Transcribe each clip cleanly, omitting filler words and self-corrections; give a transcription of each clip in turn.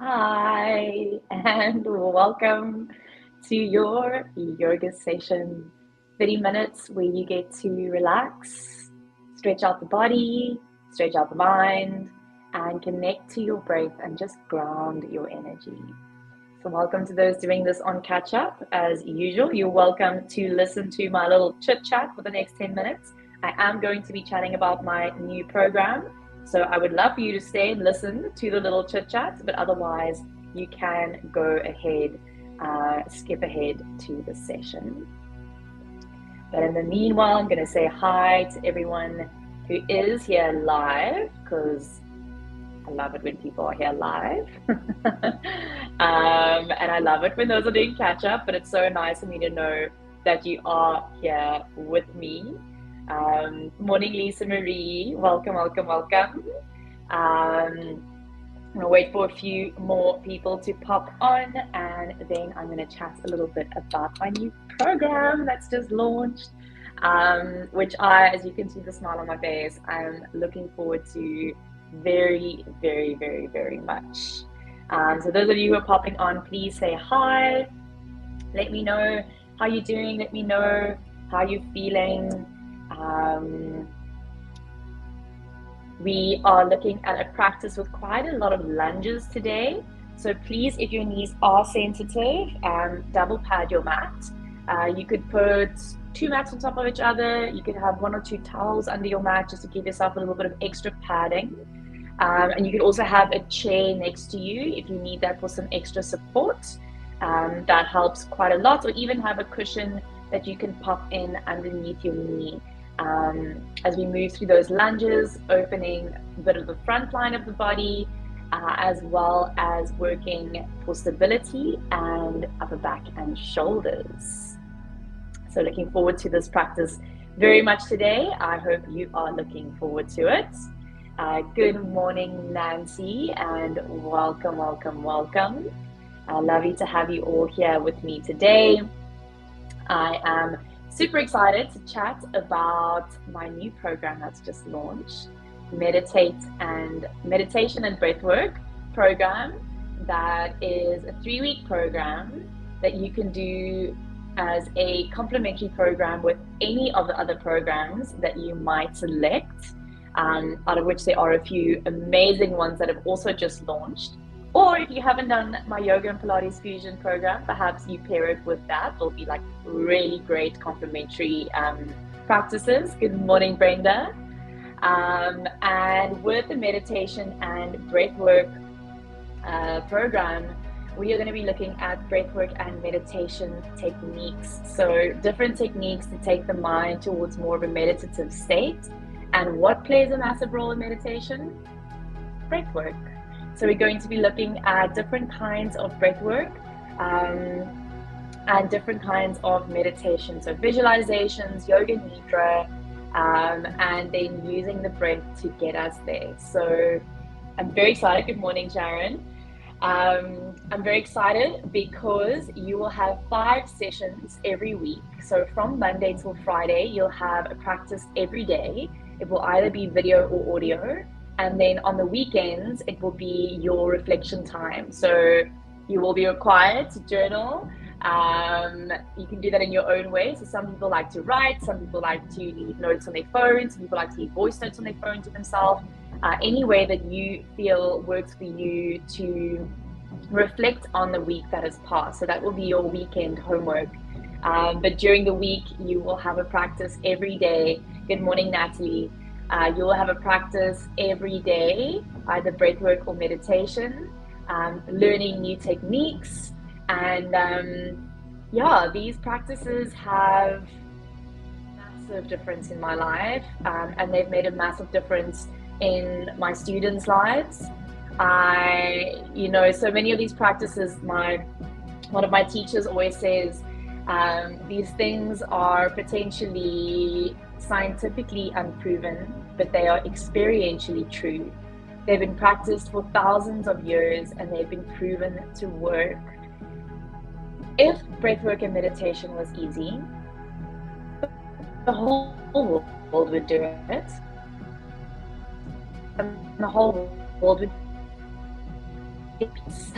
Hi, and welcome to your yoga session. 30 minutes where you get to relax, stretch out the body, stretch out the mind, and connect to your breath and just ground your energy. So, welcome to those doing this on catch up. As usual, you're welcome to listen to my little chit chat for the next 10 minutes. I am going to be chatting about my new program. So, I would love for you to stay and listen to the little chit chat, but otherwise, you can go ahead, skip ahead to the session. But in the meanwhile, I'm going to say hi to everyone who is here live because I love it when people are here live. And I love it when those are doing catch up, but it's so nice for me to know that you are here with me. Morning, Lisa Marie. Welcome, welcome, welcome. I'm going to wait for a few more people to pop on, and then I'm going to chat a little bit about my new program that's just launched, which as you can see the smile on my face, I'm looking forward to very, very, very, very much. So those of you who are popping on, please say hi. Let me know how you're doing. Let me know how you're feeling. We are looking at a practice with quite a lot of lunges today. So please, if your knees are sensitive, double pad your mat. You could put 2 mats on top of each other. You could have 1 or 2 towels under your mat just to give yourself a little bit of extra padding. And you could also have a chair next to you if you need that for some extra support. That helps quite a lot, or even have a cushion that you can pop in underneath your knee. As we move through those lunges, opening a bit of the front line of the body, as well as working for stability and upper back and shoulders. So looking forward to this practice very much today. I hope you are looking forward to it. Good morning, Nancy, and welcome, welcome, welcome. Lovely to have you all here with me today. I am super excited to chat about my new program that's just launched, Meditation and Breathwork program. That is a 3-week program that you can do as a complementary program with any of the other programs that you might select, out of which there are a few amazing ones that have also just launched. Or if you haven't done my yoga and Pilates fusion program, perhaps you pair it with that. It'll be like really great complementary practices. Good morning, Brenda. And with the meditation and breathwork program, we are going to be looking at breathwork and meditation techniques. So different techniques to take the mind towards more of a meditative state. And what plays a massive role in meditation? Breathwork. So we're going to be looking at different kinds of breathwork and different kinds of meditation. So visualizations, yoga nidra, and then using the breath to get us there. So I'm very excited. Good morning, Sharon. I'm very excited because you will have 5 sessions every week. So from Monday till Friday, you'll have a practice every day. It will either be video or audio. And then on the weekends, it will be your reflection time. So you will be required to journal. You can do that in your own way. So some people like to write, some people like to leave notes on their phone, some people like to leave voice notes on their phone to themselves. Any way that you feel works for you to reflect on the week that has passed. So that will be your weekend homework. But during the week, you will have a practice every day. Good morning, Natalie. You will have a practice every day, either breathwork or meditation, learning new techniques. And these practices have massive difference in my life, and they've made a massive difference in my students' lives. So many of these practices, one of my teachers always says, these things are potentially scientifically unproven, but they are experientially true. They've been practiced for thousands of years and they've been proven to work. If breathwork and meditation was easy, the whole world would do it. And the whole world would It's,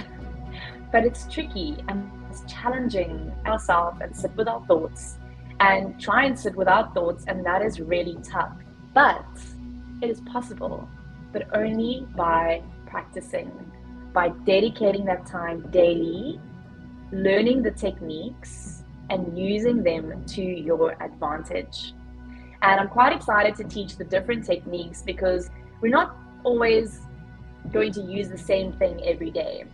but it's tricky and it's challenging ourselves and sit with our thoughts and try and sit with our thoughts, and that is really tough. But it is possible, but only by practicing, by dedicating that time daily, learning the techniques and using them to your advantage. And I'm quite excited to teach the different techniques because we're not always going to use the same thing every day.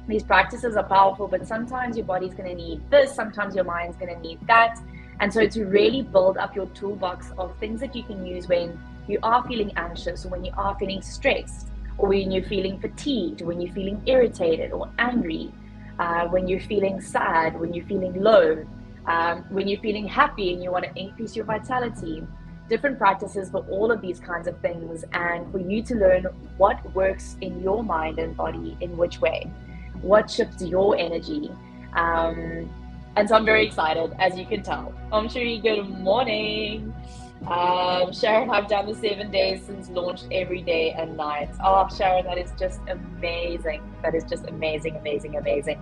These practices are powerful, but sometimes your body's going to need this, sometimes your mind's going to need that. And so to really build up your toolbox of things that you can use when you are feeling anxious, or when you are feeling stressed, or when you're feeling fatigued, when you're feeling irritated or angry, when you're feeling sad, when you're feeling low, when you're feeling happy and you want to increase your vitality. Different practices for all of these kinds of things, and for you to learn what works in your mind and body, in which way, what shifts your energy. And so I'm very excited, as you can tell. I'm sure you good morning. Sharon, I've done the 7 days since launched every day and night. Oh, Sharon, that is just amazing. That is just amazing, amazing, amazing.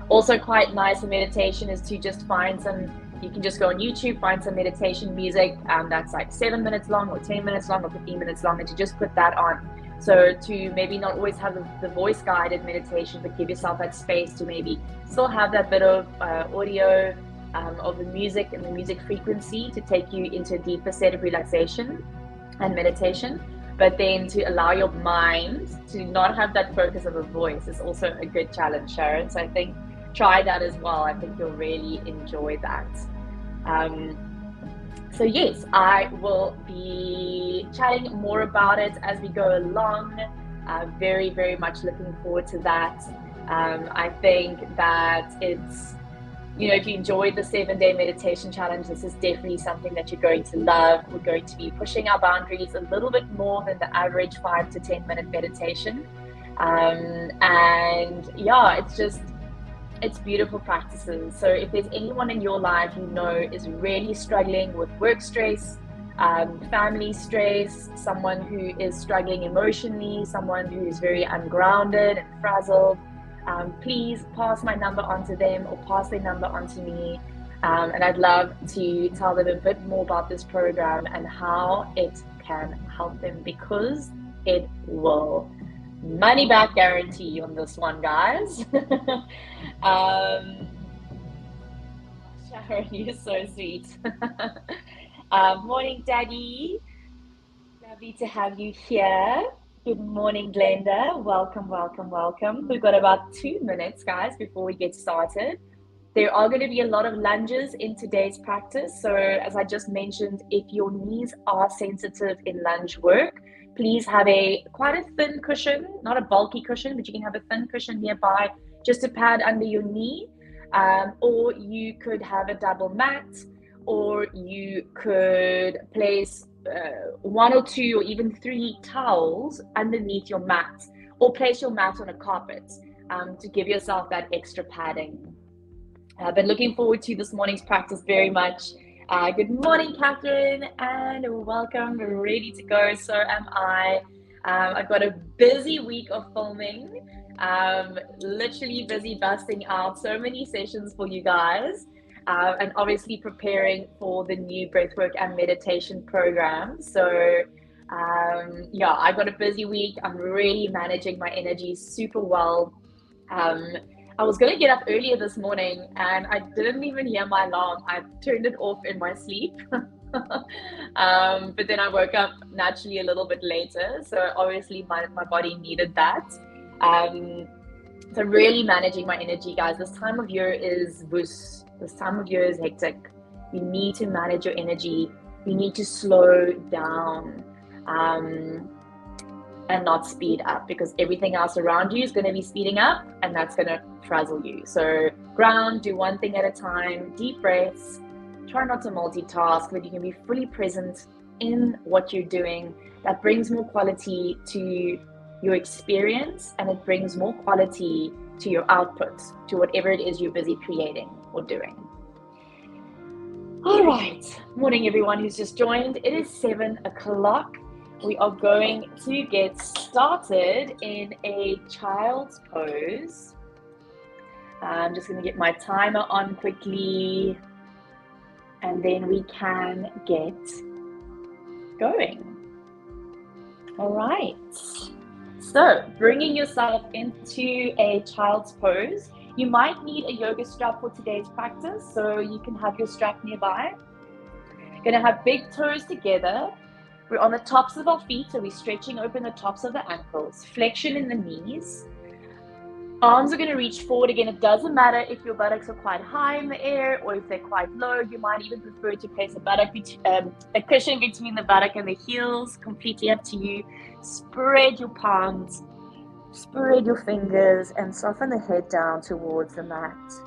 Also quite nice in meditation is to just find some, you can just go on YouTube, find some meditation music that's like 7 minutes long or 10 minutes long or 15 minutes long, and to just put that on. So to maybe not always have the voice guided meditation, but give yourself that space to maybe still have that bit of audio of the music and the music frequency to take you into a deeper state of relaxation and meditation. But then to allow your mind to not have that focus of a voice is also a good challenge, Sharon. So I think try that as well. I think you'll really enjoy that. So yes, I will be chatting more about it as we go along. Very, very much looking forward to that. I think that it's, you know, if you enjoyed the 7-day meditation challenge, this is definitely something that you're going to love. We're going to be pushing our boundaries a little bit more than the average 5 to 10 minute meditation. And yeah, it's beautiful practices. So if there's anyone in your life you know is really struggling with work stress, family stress, someone who is struggling emotionally, someone who is very ungrounded and frazzled, please pass my number on to them or pass their number on to me. And I'd love to tell them a bit more about this program and how it can help them, because it will. Money back guarantee on this one, guys. Sharon, you're so sweet. Morning, Daddy. Lovely to have you here. Good morning, Glenda. Welcome, welcome, welcome. We've got about 2 minutes, guys, before we get started. There are going to be a lot of lunges in today's practice. So as I just mentioned, if your knees are sensitive in lunge work, please have quite a thin cushion, not a bulky cushion, but you can have a thin cushion nearby just to pad under your knee. Or you could have a double mat, or you could place 1 or 2 or even 3 towels underneath your mat, or place your mat on a carpet to give yourself that extra padding. But looking forward to this morning's practice very much. Good morning, Catherine, and welcome. We're ready to go. So am I. I've got a busy week of filming, literally busy busting out so many sessions for you guys, and obviously preparing for the new breathwork and meditation program. So yeah, I've got a busy week. I'm really managing my energy super well. I was going to get up earlier this morning and I didn't even hear my alarm. I turned it off in my sleep. But then I woke up naturally a little bit later. So obviously my body needed that. So really managing my energy, guys. This time of year is wus. This time of year is hectic. You need to manage your energy. You need to slow down. And not speed up, because everything else around you is going to be speeding up and that's going to frazzle you. So ground, do one thing at a time, deep breaths, try not to multitask, but you can be fully present in what you're doing. That brings more quality to your experience, and it brings more quality to your output, to whatever it is you're busy creating or doing. All right, morning everyone who's just joined. It is 7 o'clock. We are going to get started in a child's pose. I'm just going to get my timer on quickly, and then we can get going. All right. So, bringing yourself into a child's pose. You might need a yoga strap for today's practice, so you can have your strap nearby. Going to have big toes together. We're on the tops of our feet, so we're stretching open the tops of the ankles, flexion in the knees. Arms are going to reach forward again. It doesn't matter if your buttocks are quite high in the air or if they're quite low. You might even prefer to place a cushion between the buttock and the heels. Completely up to you. Spread your palms, spread your fingers, and soften the head down towards the mat. Close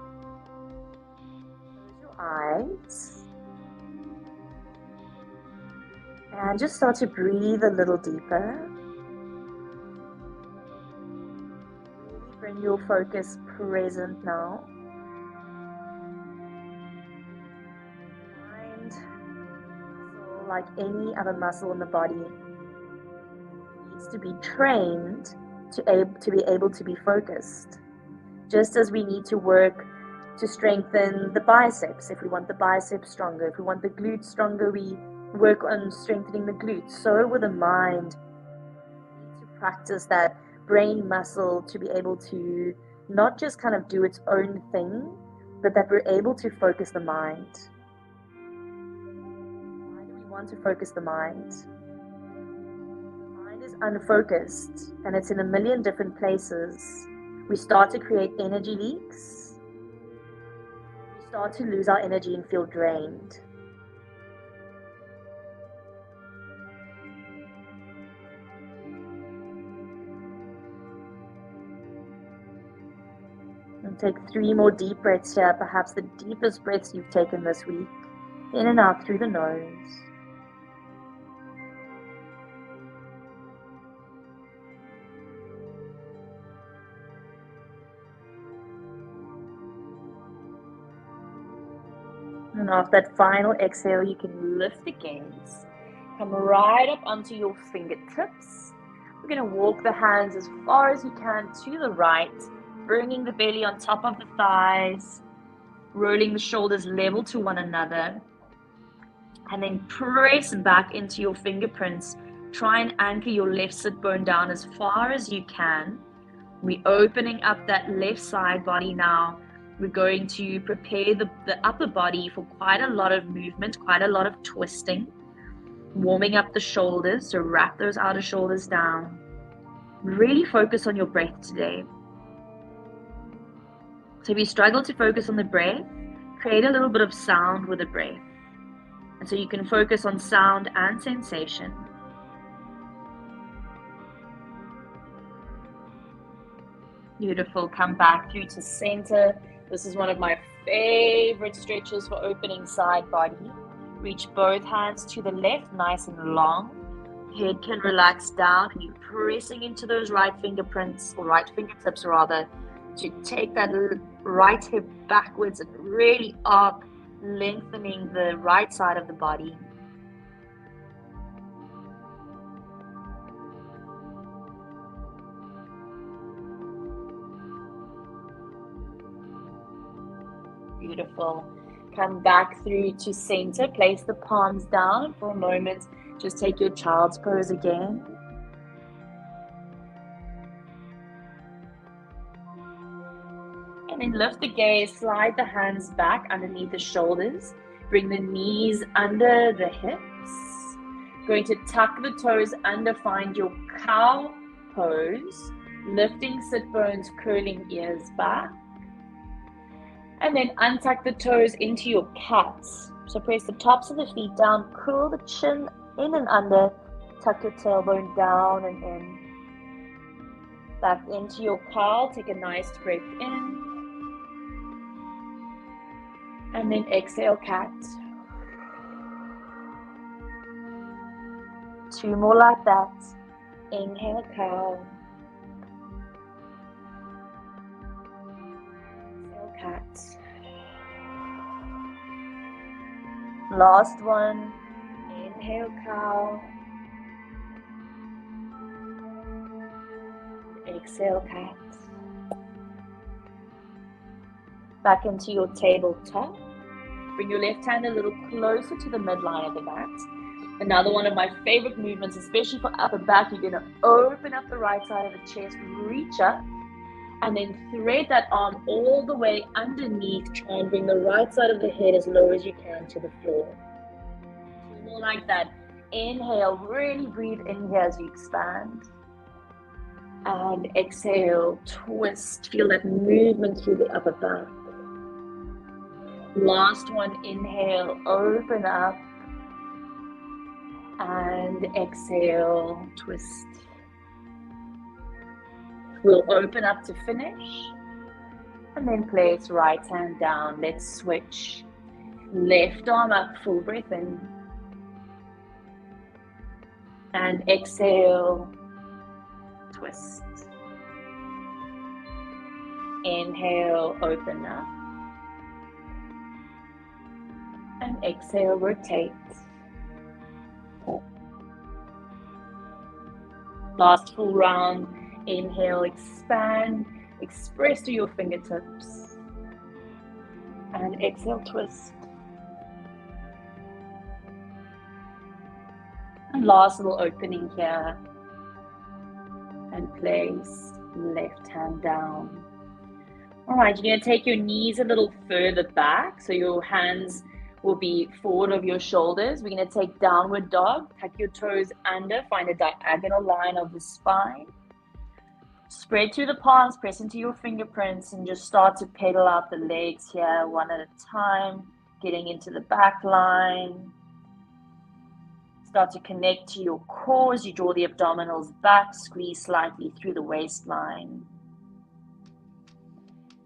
your eyes. And just start to breathe a little deeper. Really bring your focus present now. Mind, so like any other muscle in the body, needs to be trained to be able to be focused. Just as we need to work to strengthen the biceps, if we want the biceps stronger, if we want the glutes stronger, we work on strengthening the glutes. So with the mind, we need to practice that brain muscle to be able to not just kind of do its own thing, but that we're able to focus the mind. Why do we want to focus the mind? The mind is unfocused and it's in a million different places. We start to create energy leaks. We start to lose our energy and feel drained. And take 3 more deep breaths here, perhaps the deepest breaths you've taken this week. In and out through the nose. And after that final exhale, you can lift the gaze. Come right up onto your fingertips. We're going to walk the hands as far as you can to the right, bringing the belly on top of the thighs, rolling the shoulders level to one another, and then press back into your fingerprints. Try and anchor your left sit bone down as far as you can. We're opening up that left side body now. We're going to prepare the upper body for quite a lot of movement, quite a lot of twisting. Warming up the shoulders, so wrap those outer shoulders down. Really focus on your breath today. So if you struggle to focus on the breath, create a little bit of sound with the breath. And so you can focus on sound and sensation. Beautiful. Come back through to center. This is one of my favorite stretches for opening side body. Reach both hands to the left, nice and long. Head can relax down. You're pressing into those right fingerprints, or right fingertips rather, to take that right hip backwards and really arc, lengthening the right side of the body. Beautiful. Come back through to center. Place the palms down for a moment. Just take your child's pose again. And then lift the gaze, slide the hands back underneath the shoulders. Bring the knees under the hips. Going to tuck the toes under, find your cow pose. Lifting sit bones, curling ears back. And then untuck the toes into your cats. So press the tops of the feet down, curl the chin in and under, tuck your tailbone down and in. Back into your cow, take a nice breath in. And then exhale, cat. 2 more like that. Inhale, cow. Exhale, cat. Last one. Inhale, cow. Exhale, cat. Back into your tabletop. Bring your left hand a little closer to the midline of the mat. Another one of my favorite movements, especially for upper back, you're going to open up the right side of the chest, reach up, and then thread that arm all the way underneath. Try and bring the right side of the head as low as you can to the floor. More like that. Inhale, really breathe in here as you expand. And exhale, twist. Feel that movement through the upper back. Last one, inhale, open up. And exhale, twist. We'll open up to finish. And then place right hand down. Let's switch. Left arm up, full breath in. And exhale, twist. Inhale, open up. And exhale, rotate. Last full round. Inhale, expand, express to your fingertips. And exhale, twist. And last little opening here. And place left hand down. All right, you're going to take your knees a little further back. So your hands will be forward of your shoulders. We're going to take downward dog. Tuck your toes under. Find a diagonal line of the spine. Spread through the palms, press into your fingerprints, and just start to pedal out the legs here one at a time, getting into the back line. Start to connect to your core as you draw the abdominals back, squeeze slightly through the waistline.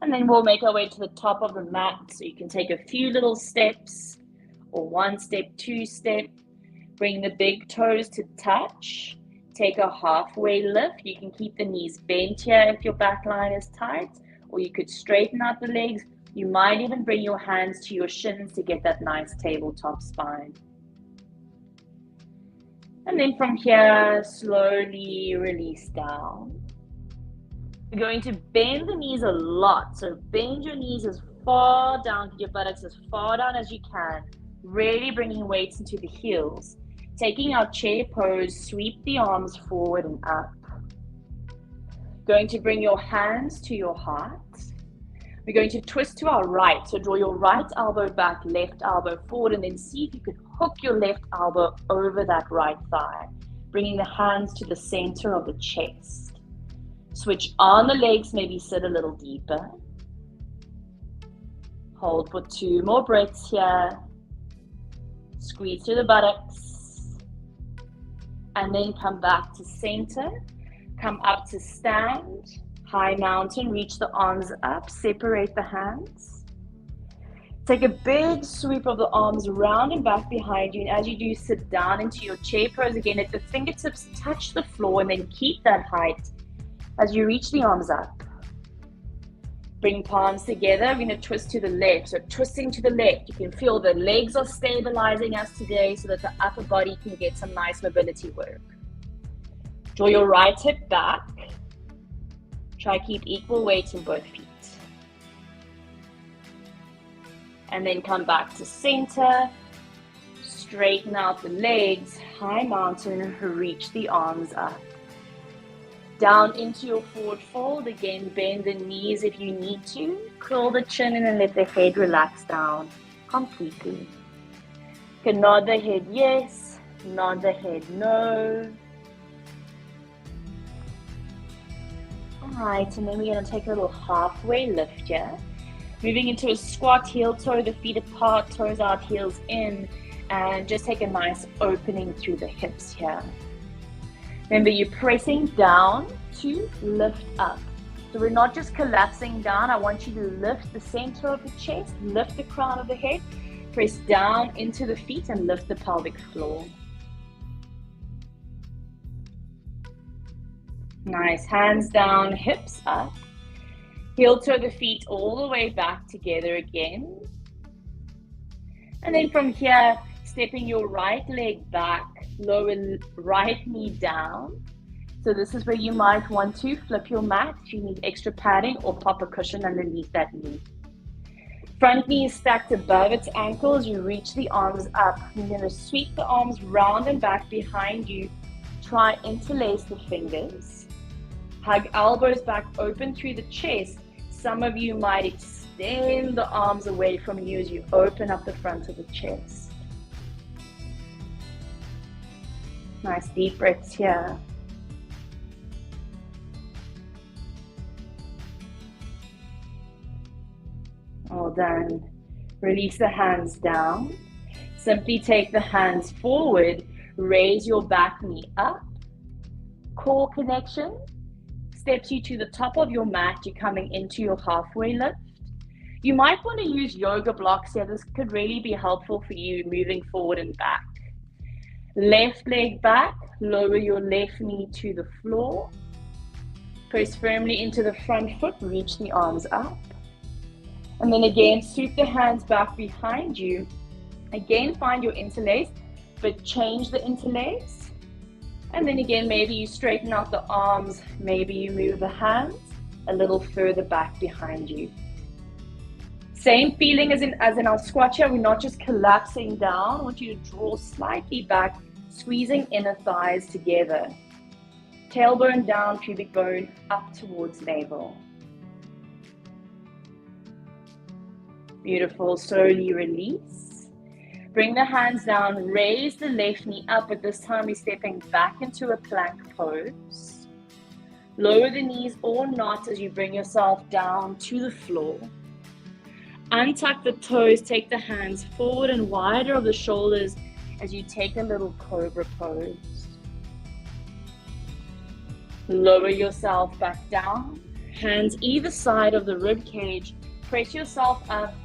And then we'll make our way to the top of the mat, so you can take a few little steps, or 1 step, 2 step. Bring the big toes to touch. Take a halfway lift. You can keep the knees bent here if your back line is tight, or you could straighten out the legs. You might even bring your hands to your shins to get that nice tabletop spine. And then from here, slowly release down. You're going to bend the knees a lot. So bend your knees as far down, get your buttocks as far down as you can. Really bringing weights into the heels. Taking our chair pose, sweep the arms forward and up. Going to bring your hands to your heart. We're going to twist to our right. So draw your right elbow back, left elbow forward, and then see if you could hook your left elbow over that right thigh. Bringing the hands to the center of the chest. Switch on the legs, maybe sit a little deeper. Hold for 2 more breaths here. Squeeze through the buttocks. And then come back to center. Come up to stand. High mountain, reach the arms up, separate the hands. Take a big sweep of the arms round and back behind you. And as you do, sit down into your chair pose again. Let the fingertips touch the floor and then keep that height as you reach the arms up. Bring palms together. We're going to twist to the left. So twisting to the left, you can feel the legs are stabilizing us today so that the upper body can get some nice mobility work. Draw your right hip back. Try keep equal weight in both feet. And then come back to center. Straighten out the legs. High mountain, reach the arms up. Down into your forward fold. Again, bend the knees if you need to. Curl the chin in and let the head relax down completely. You can nod the head yes, nod the head no. Alright, and then we're going to take a little halfway lift here. Moving into a squat, heel toe, the feet apart, toes out, heels in. And just take a nice opening through the hips here. Remember, you're pressing down to lift up. So we're not just collapsing down. I want you to lift the center of the chest, lift the crown of the head, press down into the feet and lift the pelvic floor. Nice, hands down, hips up. Heel toe the feet all the way back together again. And then from here, stepping your right leg back, lower right knee down. So this is where you might want to flip your mat if you need extra padding, or pop a cushion underneath that knee. Front knee is stacked above its ankles. You reach the arms up. You're going to sweep the arms round and back behind you. Try interlace the fingers. Hug elbows back open through the chest. Some of you might extend the arms away from you as you open up the front of the chest. Nice deep breaths here. All done. Release the hands down. Simply take the hands forward. Raise your back knee up. Core connection steps you to the top of your mat. You're coming into your halfway lift. You might want to use yoga blocks here. This could really be helpful for you moving forward and back. Left leg back. Lower your left knee to the floor. Press firmly into the front foot. Reach the arms up. And then again, sweep the hands back behind you. Again, find your interlace, but change the interlace. And then again, maybe you straighten out the arms. Maybe you move the hands a little further back behind you. Same feeling as in our squat here. We're not just collapsing down. I want you to draw slightly back, squeezing inner thighs together. Tailbone down, pubic bone up towards navel. Beautiful. Slowly release. Bring the hands down. Raise the left knee up. At this time, we're stepping back into a plank pose. Lower the knees or not as you bring yourself down to the floor. Untuck the toes. Take the hands forward and wider of the shoulders as you take a little cobra pose. Lower yourself back down. Hands either side of the rib cage. Press yourself up.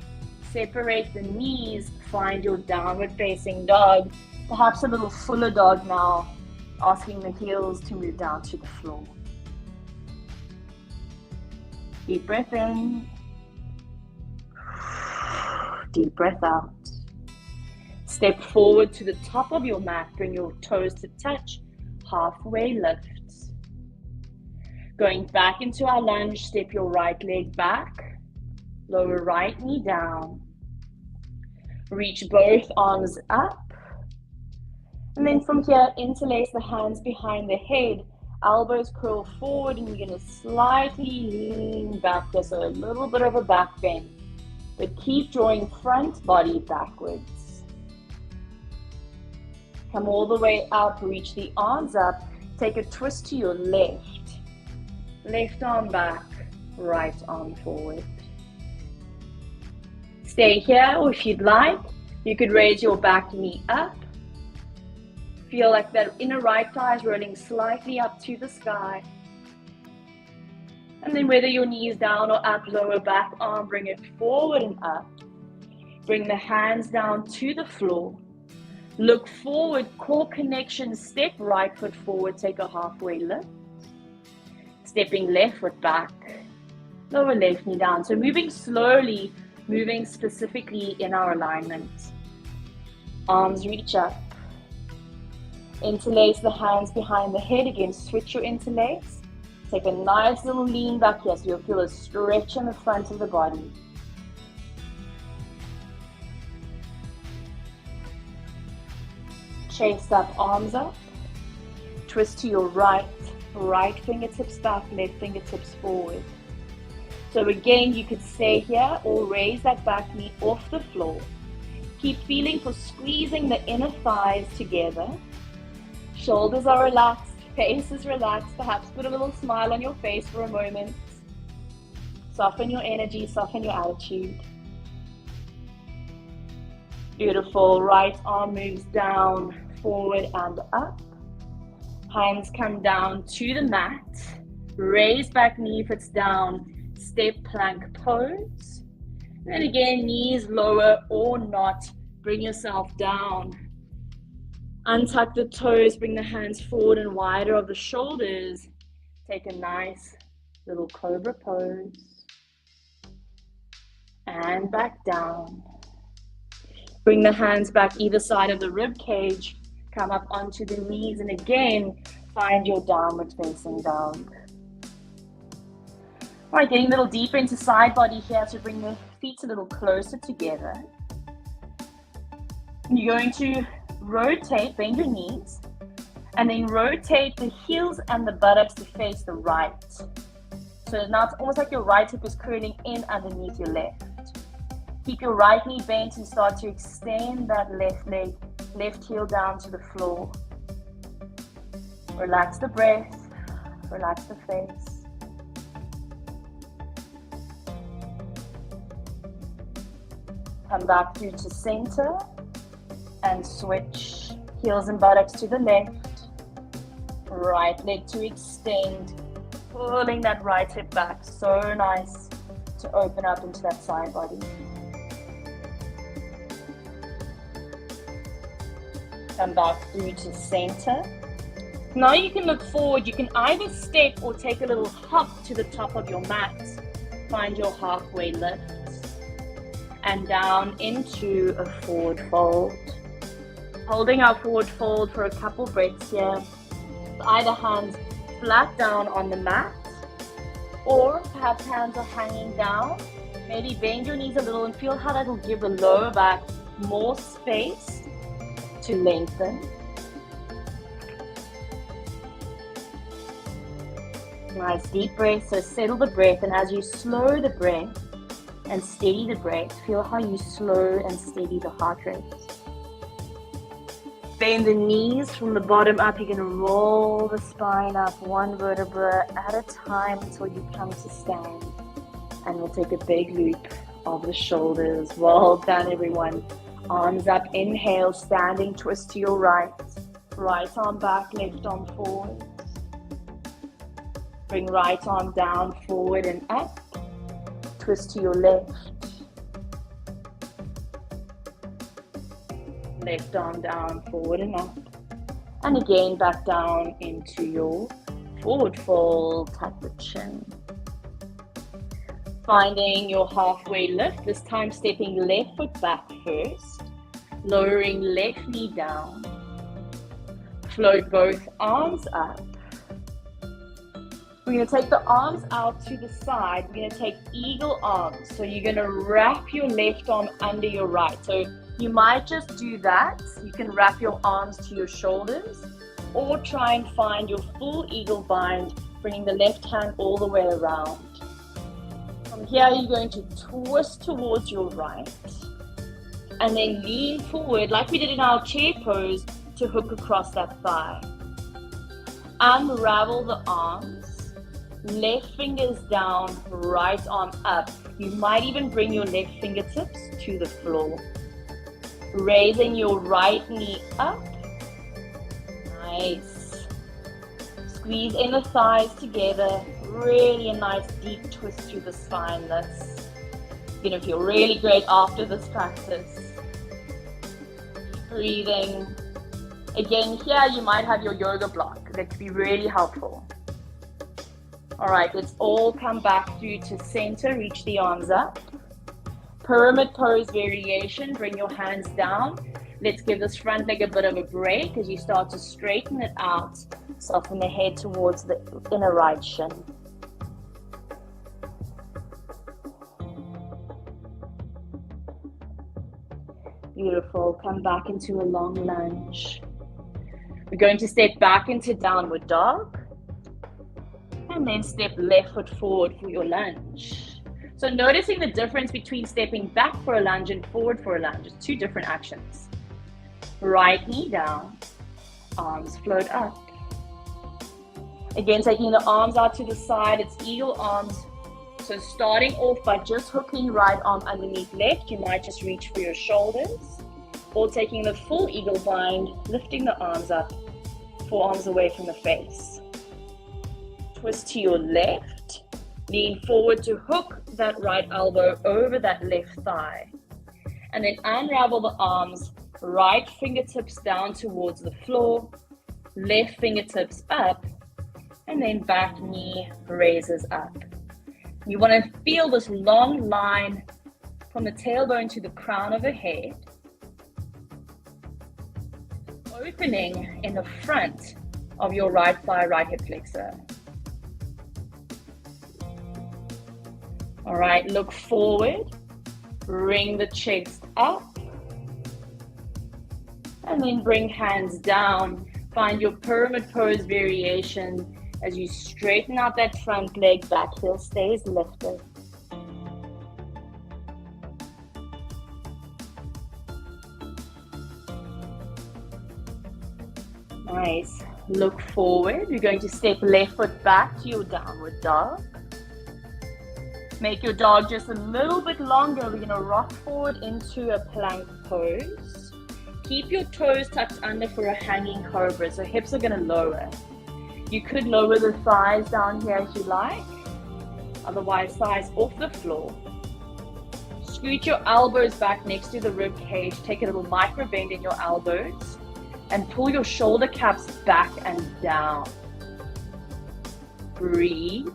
Separate the knees, find your downward facing dog, perhaps a little fuller dog now, asking the heels to move down to the floor. Deep breath in, deep breath out. Step forward to the top of your mat, bring your toes to touch, halfway lift. Going back into our lunge, step your right leg back, lower right knee down. Reach both arms up. And then from here, interlace the hands behind the head. Elbows curl forward and you're going to slightly lean back. So a little bit of a back bend. But keep drawing front body backwards. Come all the way up. Reach the arms up. Take a twist to your left. Left arm back. Right arm forward. Stay here, or if you'd like, you could raise your back knee up. Feel like that inner right thigh is rolling slightly up to the sky. And then whether your knee is down or up, lower back arm, bring it forward and up. Bring the hands down to the floor. Look forward, core connection, step right foot forward, take a halfway lift. Stepping left foot back, lower left knee down. So moving slowly, moving specifically in our alignment. Arms reach up. Interlace the hands behind the head. Again, switch your interlace. Take a nice little lean back here so you'll feel a stretch in the front of the body. Chest up, arms up. Twist to your right. Right fingertips back, left fingertips forward. So again, you could stay here or raise that back knee off the floor. Keep feeling for squeezing the inner thighs together. Shoulders are relaxed, face is relaxed. Perhaps put a little smile on your face for a moment. Soften your energy, soften your attitude. Beautiful. Right arm moves down, forward and up. Hands come down to the mat. Raise back knee if it's down. Step plank pose. And again, knees lower or not. Bring yourself down. Untuck the toes. Bring the hands forward and wider of the shoulders. Take a nice little cobra pose. And back down. Bring the hands back either side of the rib cage. Come up onto the knees. And again, Find your downward facing dog. All right, getting a little deeper into side body here, so bring the feet a little closer together. And you're going to rotate, bend your knees, and then rotate the heels and the buttocks to face the right. So now it's almost like your right hip is curling in underneath your left. Keep your right knee bent and start to extend that left leg, left heel down to the floor. Relax the breath, relax the face. Come back through to center and switch heels and buttocks to the left. Right leg to extend, pulling that right hip back. So nice to open up into that side body. Come back through to center. Now you can look forward. You can either step or take a little hop to the top of your mat. Find your halfway lift. And down into a forward fold. Holding our forward fold for a couple breaths here. Either hands flat down on the mat, or perhaps hands are hanging down. Maybe bend your knees a little and feel how that will give the lower back more space to lengthen. Nice deep breath, so settle the breath, and as you slow the breath and steady the breath, feel how you slow and steady the heart rate. Bend the knees from the bottom up. You're going to roll the spine up one vertebra at a time until you come to stand. And we'll take a big loop of the shoulders. Well done, everyone. Arms up, inhale, standing twist to your right. Right arm back, left arm forward. Bring right arm down, forward and up. Twist to your left. Left arm down, forward and up. And again, back down into your forward fold, tuck the chin. Finding your halfway lift, this time stepping left foot back first. Lowering left knee down. Float both arms up. We're going to take the arms out to the side. We're going to take eagle arms. So you're going to wrap your left arm under your right. So you might just do that. You can wrap your arms to your shoulders, or try and find your full eagle bind, bringing the left hand all the way around. From here, you're going to twist towards your right, and then lean forward like we did in our chair pose to hook across that thigh. Unravel the arms, left fingers down, right arm up. You might even bring your left fingertips to the floor. Raising your right knee up. Nice. Squeeze inner thighs together. Really a nice deep twist through the spine. That's going to feel really great after this practice. Breathing. Again, here you might have your yoga block. That could be really helpful. All right, let's all come back through to center. Reach the arms up. Pyramid pose variation, bring your hands down. Let's give this front leg a bit of a break as you start to straighten it out. Soften the head towards the inner right shin. Beautiful, come back into a long lunge. We're going to step back into downward dog. And then step left foot forward for your lunge. So noticing the difference between stepping back for a lunge and forward for a lunge. It's two different actions. Right knee down, arms float up. Again, taking the arms out to the side, it's eagle arms. So starting off by just hooking right arm underneath left, you might just reach for your shoulders. Or taking the full eagle bind, lifting the arms up, forearms away from the face. Twist to your left. Lean forward to hook that right elbow over that left thigh. And then unravel the arms, right fingertips down towards the floor, left fingertips up, and then back knee raises up. You want to feel this long line from the tailbone to the crown of the head. Opening in the front of your right thigh, right hip flexor. All right, look forward, bring the chest up, and then bring hands down. Find your pyramid pose variation as you straighten out that front leg, back heel stays lifted. Nice. Look forward. You're going to step left foot back to your downward dog. Make your dog just a little bit longer. We're going to rock forward into a plank pose. Keep your toes tucked under for a hanging cobra, so hips are going to lower. You could lower the thighs down here if you like. Otherwise, thighs off the floor. Scoot your elbows back next to the rib cage. Take a little micro bend in your elbows. And pull your shoulder caps back and down. Breathe.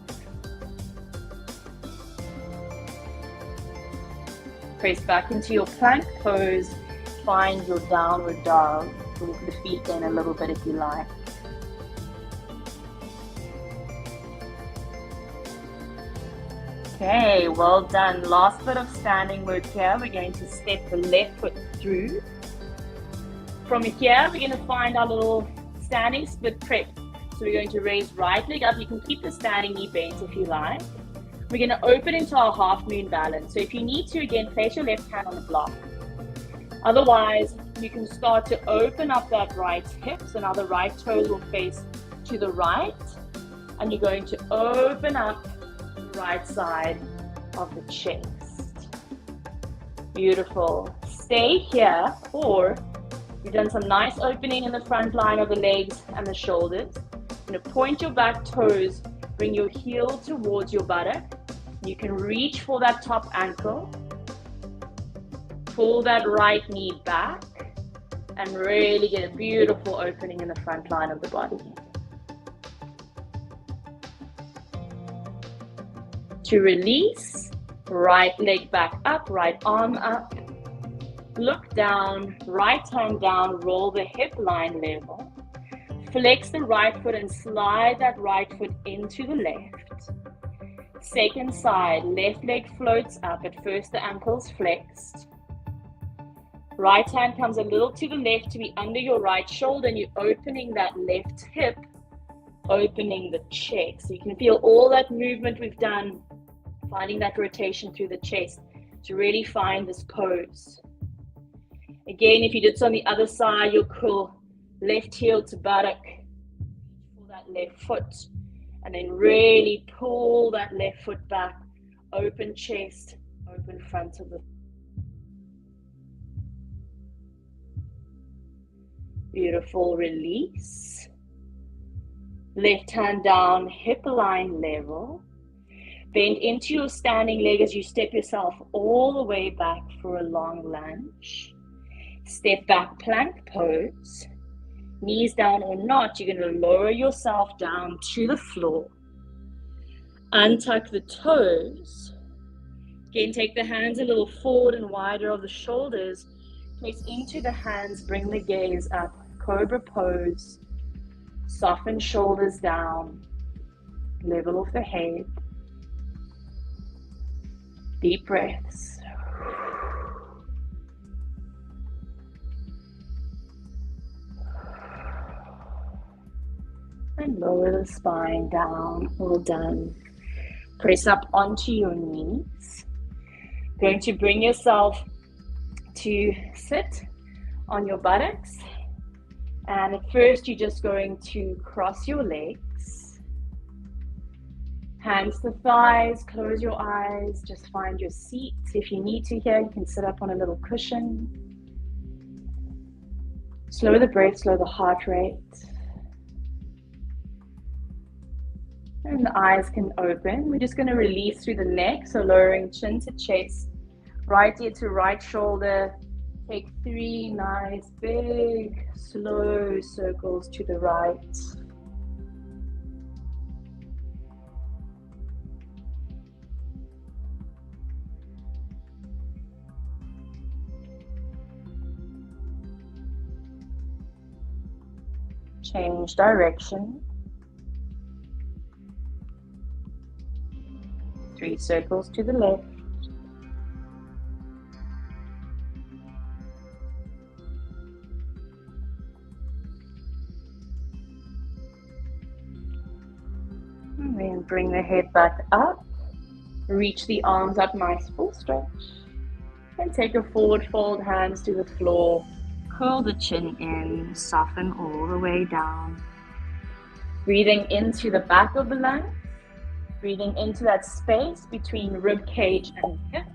Press back into your plank pose. Find your downward dog. Walk the feet in a little bit if you like. Okay, well done. Last bit of standing work here. We're going to step the left foot through. From here, we're going to find our little standing split prep. So we're going to raise right leg up. You can keep the standing knee bent if you like. We're going to open into our half moon balance. So if you need to, again, place your left hand on the block. Otherwise, you can start to open up that right hip. So now the right toes will face to the right. And you're going to open up the right side of the chest. Beautiful. Stay here, or you've done some nice opening in the front line of the legs and the shoulders. You're going to point your back toes, bring your heel towards your buttock. You can reach for that top ankle. Pull that right knee back and really get a beautiful opening in the front line of the body. To release, right leg back up, right arm up. Look down, right hand down, roll the hip line level. Flex the right foot and slide that right foot into the left. Second side, left leg floats up. At first the ankle's flexed. Right hand comes a little to the left to be under your right shoulder, and you're opening that left hip, opening the chest. So you can feel all that movement we've done, finding that rotation through the chest to really find this pose. Again, if you did so on the other side, you'll curl left heel to buttock, pull that left foot, and then really pull that left foot back, open chest, open front of the. Beautiful, release. Left hand down, hip line level. Bend into your standing leg as you step yourself all the way back for a long lunge. Step back, plank pose. Knees down or not, you're going to lower yourself down to the floor. Untuck the toes. Again, take the hands a little forward and wider of the shoulders. Place into the hands, bring the gaze up. Cobra pose. Soften shoulders down. Level off the head. Deep breaths. And lower the spine down. Well done. Press up onto your knees. Going to bring yourself to sit on your buttocks. And at first, you're just going to cross your legs. Hands to thighs, close your eyes, just find your seat. If you need to here, you can sit up on a little cushion. Slow the breath, slow the heart rate. And the eyes can open. We're just going to release through the neck, so lowering chin to chest, right ear to right shoulder. Take 3 nice, big, slow circles to the right. Change direction. 3 circles to the left. And then bring the head back up. Reach the arms up, nice full stretch. And take a forward fold, hands to the floor. Curl the chin in, soften all the way down. Breathing into the back of the lungs. Breathing into that space between rib cage and hip.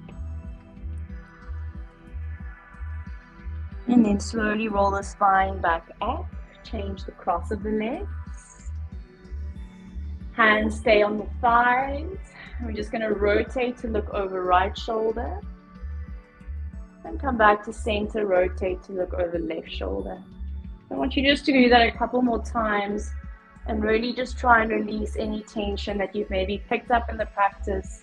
And then slowly roll the spine back up. Change the cross of the legs. Hands stay on the thighs. We're just going to rotate to look over right shoulder. And come back to center, rotate to look over left shoulder. I want you just to do that a couple more times and really just try and release any tension that you've maybe picked up in the practice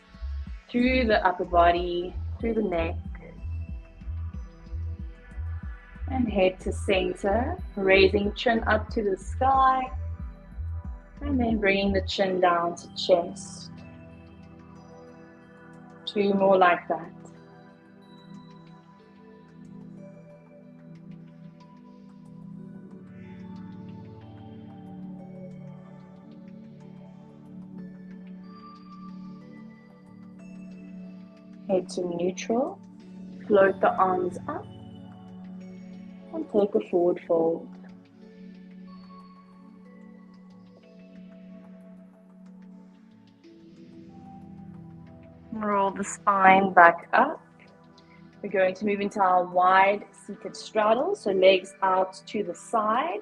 through the upper body, through the neck. And head to center, raising chin up to the sky. And then bringing the chin down to chest. 2 more like that. Head to neutral, float the arms up, and take a forward fold. Roll the spine back up. We're going to move into our wide seated straddle, so legs out to the side.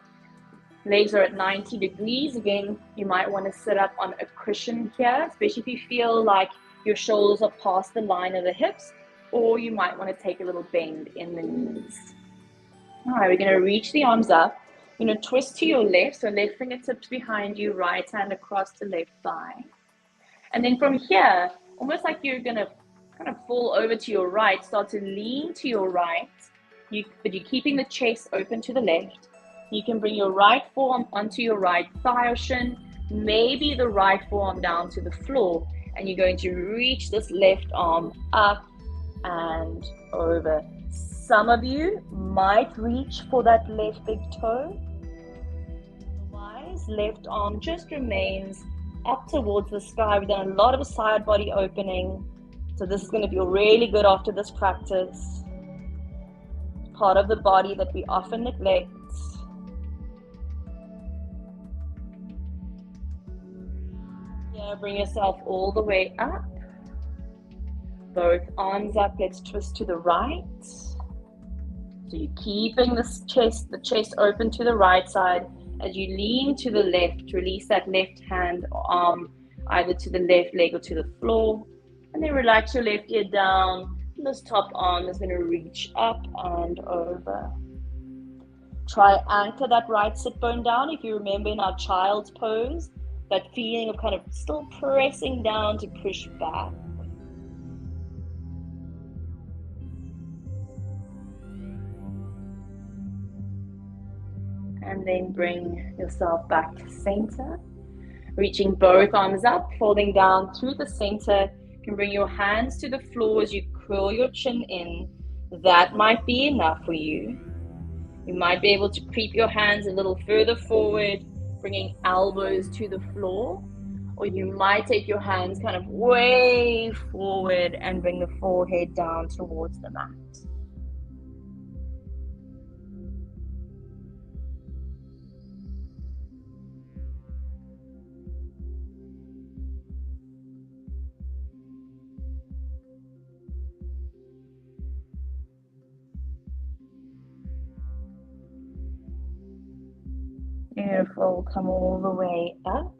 Legs are at 90 degrees. Again, you might want to sit up on a cushion here, especially if you feel like your shoulders are past the line of the hips, or you might want to take a little bend in the knees. All right, we're going to reach the arms up. You're going to twist to your left, so left fingertips behind you, right hand across the left thigh. And then from here, almost like you're going to kind of fall over to your right, start to lean to your right, but you're keeping the chest open to the left. You can bring your right forearm onto your right thigh or shin, maybe the right forearm down to the floor, and you're going to reach this left arm up and over. Some of you might reach for that left big toe. Otherwise, left arm just remains up towards the sky. We've done a lot of side body opening, so this is going to feel really good after this practice. Part of the body that we often neglect. Yeah, bring yourself all the way up. Both arms up. Let's twist to the right. So you're keeping the chest open to the right side. As you lean to the left, release that left hand or arm either to the left leg or to the floor. And then relax your left ear down. And this top arm is going to reach up and over. Try anchor that right sit bone down. If you remember in our child's pose, that feeling of kind of still pressing down to push back. And then bring yourself back to center. Reaching both arms up, folding down through the center. You can bring your hands to the floor as you curl your chin in. That might be enough for you. You might be able to creep your hands a little further forward, bringing elbows to the floor. Or you might take your hands kind of way forward and bring the forehead down towards the mat. Beautiful. Come all the way up.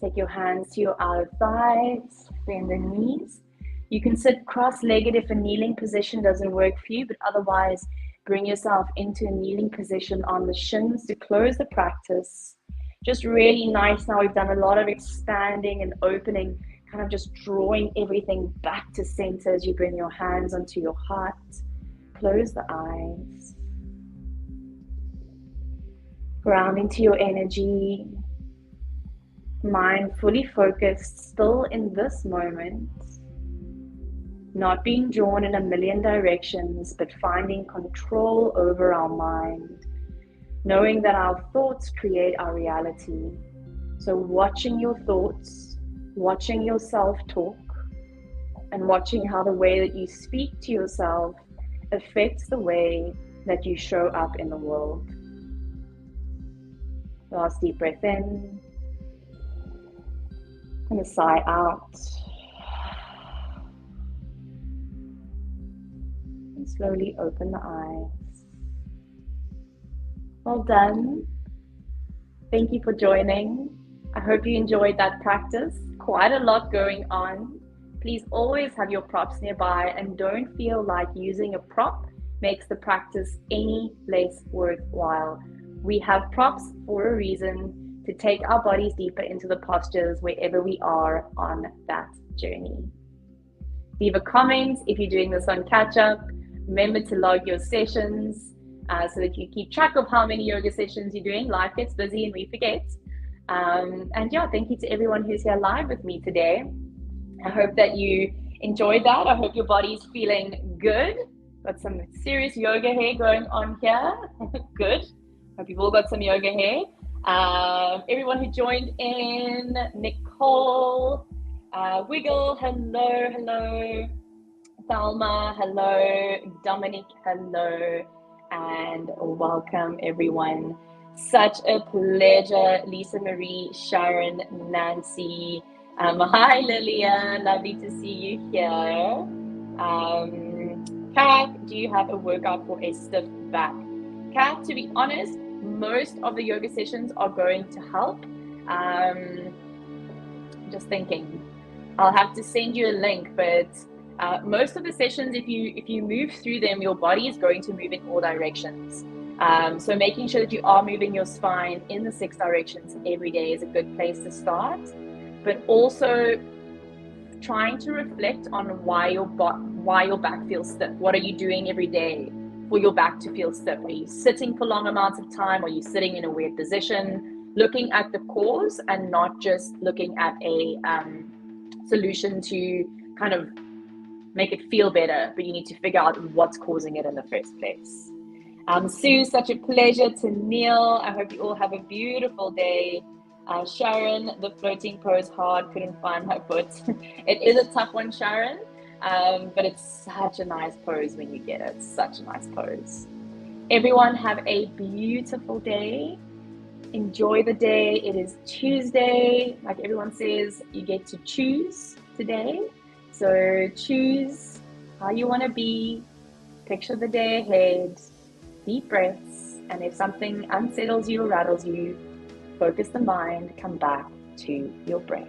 Take your hands to your outer thighs, bend the knees. You can sit cross-legged if a kneeling position doesn't work for you, but otherwise bring yourself into a kneeling position on the shins to close the practice. Just really nice. Now we've done a lot of expanding and opening, kind of just drawing everything back to center as you bring your hands onto your heart. Close the eyes. Ground into your energy, mind fully focused, still in this moment, not being drawn in a million directions, but finding control over our mind, knowing that our thoughts create our reality. So watching your thoughts, watching yourself talk, and watching how the way that you speak to yourself affects the way that you show up in the world. Last deep breath in, and a sigh out. And slowly open the eyes. Well done. Thank you for joining. I hope you enjoyed that practice. Quite a lot going on. Please always have your props nearby and don't feel like using a prop makes the practice any less worthwhile. We have props for a reason, to take our bodies deeper into the postures wherever we are on that journey. Leave a comment if you're doing this on catch up. Remember to log your sessions so that you keep track of how many yoga sessions you're doing. Life gets busy and we forget. And yeah, thank you to everyone who's here live with me today. I hope that you enjoyed that. I hope your body's feeling good. Got some serious yoga hair going on here. Good. Hope you've all got some yoga hair. Everyone who joined in, Nicole, Wiggle, hello. Thelma, hello. Dominic, hello. And welcome everyone. Such a pleasure. Lisa Marie, Sharon, Nancy. Hi Lilia, lovely to see you here. Kat, do you have a workout for a stiff back? Kat, to be honest, most of the yoga sessions are going to help. Just thinking, I'll have to send you a link, but most of the sessions, if you move through them, your body is going to move in all directions. So making sure that you are moving your spine in the 6 directions every day is a good place to start. But also trying to reflect on why your back feels stiff. What are you doing every day for your back to feel stiff? Are you sitting for long amounts of time? Are you sitting in a weird position? Looking at the cause and not just looking at a solution to kind of make it feel better, but you need to figure out what's causing it in the first place. Sue, such a pleasure. To Neil, I hope you all have a beautiful day. Sharon, the floating pose hard, couldn't find my foot. It is a tough one, Sharon, but it's such a nice pose when you get it. Such a nice pose. Everyone have a beautiful day. Enjoy the day. It is Tuesday. Like everyone says, you get to choose today. So choose how you want to be. Picture the day ahead. Deep breaths. And if something unsettles you or rattles you, focus the mind, come back to your breath.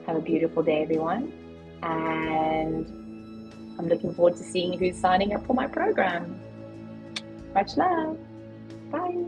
Have a beautiful day, everyone. And I'm looking forward to seeing who's signing up for my program. Much love. Bye.